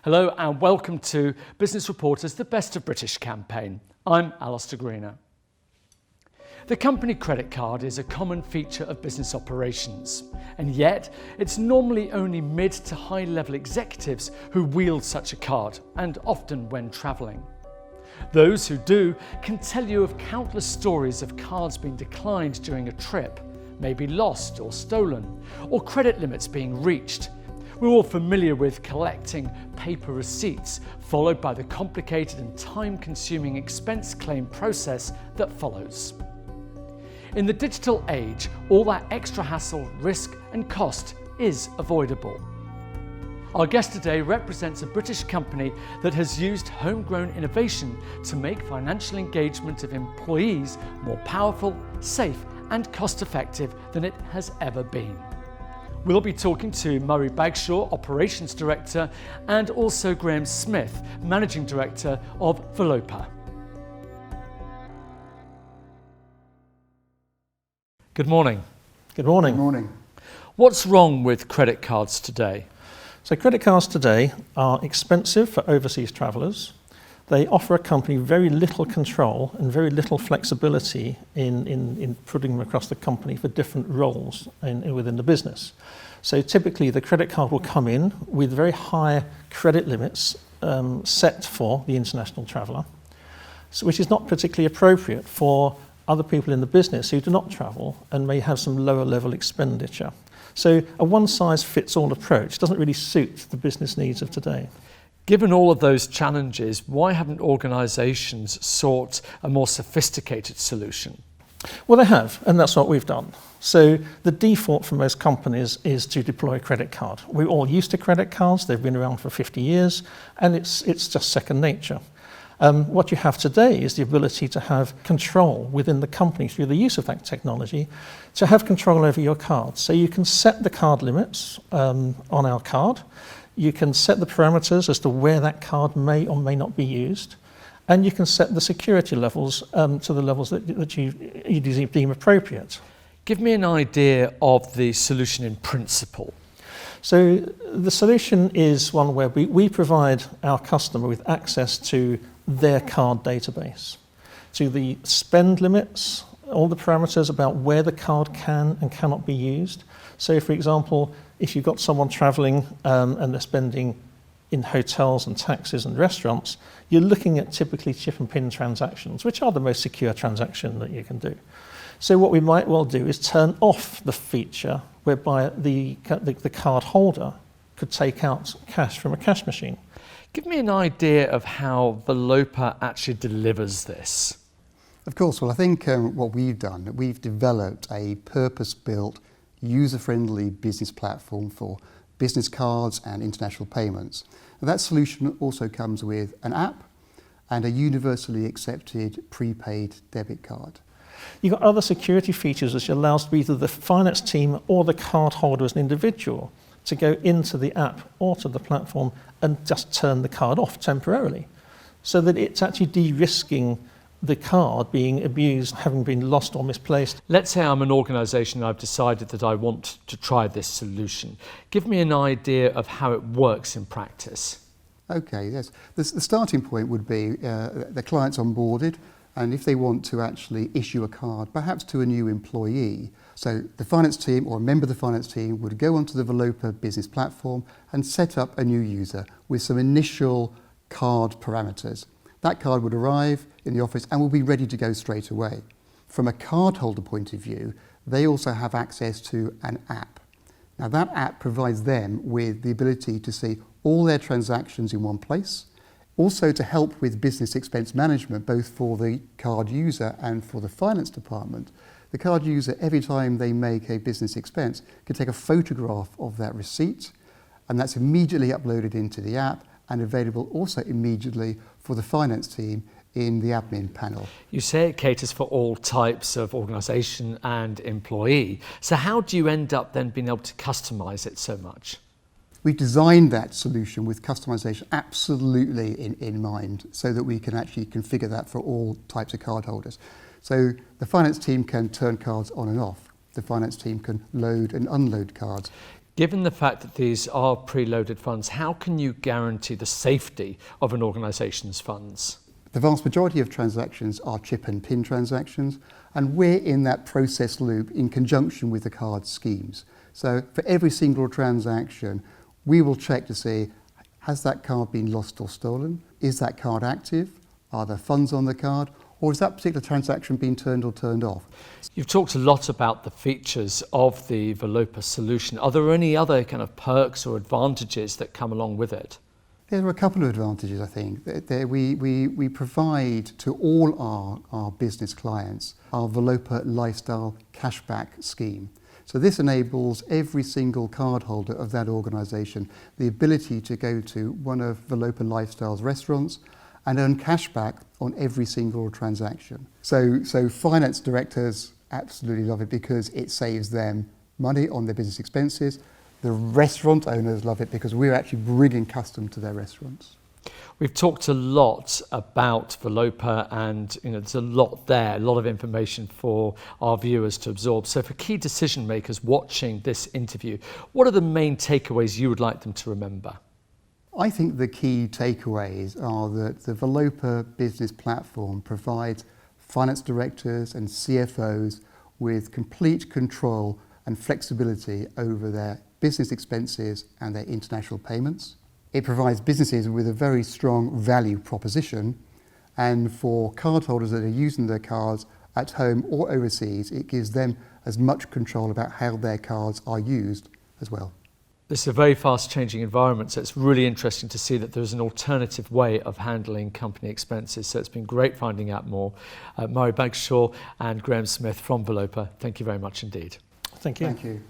Hello and welcome to Business Reporter's The Best of British campaign. I'm Alistair Greener. The company credit card is a common feature of business operations, and yet it's normally only mid to high level executives who wield such a card, and often when travelling. Those who do can tell you of countless stories of cards being declined during a trip, maybe lost or stolen, or credit limits being reached. We're all familiar with collecting paper receipts, followed by the complicated and time-consuming expense claim process that follows. In the digital age, all that extra hassle, risk and cost is avoidable. Our guest today represents a British company that has used homegrown innovation to make financial engagement of employees more powerful, safe and cost-effective than it has ever been. We'll be talking to Murray Bagshaw, Operations Director, and also Graham Smith, Managing Director of Volopa. Good morning. Good morning. Good morning. What's wrong with credit cards today? So credit cards today are expensive for overseas travellers. They offer a company very little control and very little flexibility in putting them across the company for different roles within the business. So typically the credit card will come in with very high credit limits set for the international traveller, which is not particularly appropriate for other people in the business who do not travel and may have some lower level expenditure. So a one-size-fits-all approach doesn't really suit the business needs of today. Given all of those challenges, why haven't organisations sought a more sophisticated solution? Well, they have, and that's what we've done. So the default for most companies is to deploy a credit card. We're all used to credit cards. They've been around for 50 years, and it's just second nature. What you have today is the ability to have control within the company through the use of that technology to have control over your cards. So you can set the card limits on our card. You can set the parameters as to where that card may or may not be used. And you can set the security levels to the levels that you deem appropriate. Give me an idea of the solution in principle. So the solution is one where we provide our customer with access to their card database, to the spend limits, all the parameters about where the card can and cannot be used. So for example, if you've got someone travelling and they're spending in hotels and taxis and restaurants, you're looking at typically chip and pin transactions, which are the most secure transaction that you can do. So what we might well do is turn off the feature whereby the card holder could take out cash from a cash machine. Give me an idea of how Volopa actually delivers this. Of course, well I think what we've done, we've developed a purpose-built, user-friendly business platform for business cards and international payments. And that solution also comes with an app and a universally accepted prepaid debit card. You've got other security features which allows either the finance team or the card holder as an individual to go into the app or to the platform and just turn the card off temporarily, so that it's actually de-risking the card being abused, having been lost or misplaced. Let's say I'm an organisation and I've decided that I want to try this solution. Give me an idea of how it works in practice. Okay, yes. The starting point would be the client's onboarded, and if they want to actually issue a card, perhaps to a new employee, so the finance team or a member of the finance team would go onto the Volopa business platform and set up a new user with some initial card parameters. That card would arrive in the office and will be ready to go straight away. From a cardholder point of view, they also have access to an app. Now that app provides them with the ability to see all their transactions in one place, also to help with business expense management, both for the card user and for the finance department. The card user, every time they make a business expense, can take a photograph of that receipt, and that's immediately uploaded into the app and available also immediately for the finance team in the admin panel. You say it caters for all types of organisation and employee. So how do you end up then being able to customise it so much? We designed that solution with customization absolutely in mind, so that we can actually configure that for all types of cardholders. So the finance team can turn cards on and off. The finance team can load and unload cards. Given the fact that these are preloaded funds, how can you guarantee the safety of an organisation's funds? The vast majority of transactions are chip and PIN transactions, and we're in that process loop in conjunction with the card schemes. So for every single transaction, we will check to see, has that card been lost or stolen? Is that card active? Are there funds on the card? Or has that particular transaction been turned or turned off? You've talked a lot about the features of the Volopa solution. Are there any other kind of perks or advantages that come along with it? There are a couple of advantages, I think. We provide to all our business clients our Volopa Lifestyle Cashback scheme. So this enables every single cardholder of that organisation the ability to go to one of Volopa Lifestyle's restaurants and earn cashback on every single transaction. So finance directors absolutely love it because it saves them money on their business expenses. The restaurant owners love it because we're actually bringing custom to their restaurants. We've talked a lot about Volopa, and there's a lot there, a lot of information for our viewers to absorb. So for key decision makers watching this interview, what are the main takeaways you would like them to remember? I think the key takeaways are that the Volopa business platform provides finance directors and CFOs with complete control and flexibility over their business expenses and their international payments. It provides businesses with a very strong value proposition, and for cardholders that are using their cards at home or overseas, it gives them as much control about how their cards are used as well. This is a very fast-changing environment, so it's really interesting to see that there's an alternative way of handling company expenses. So it's been great finding out more. Murray Bagshaw and Graham Smith from Volopa, thank you very much indeed. Thank you. Thank you.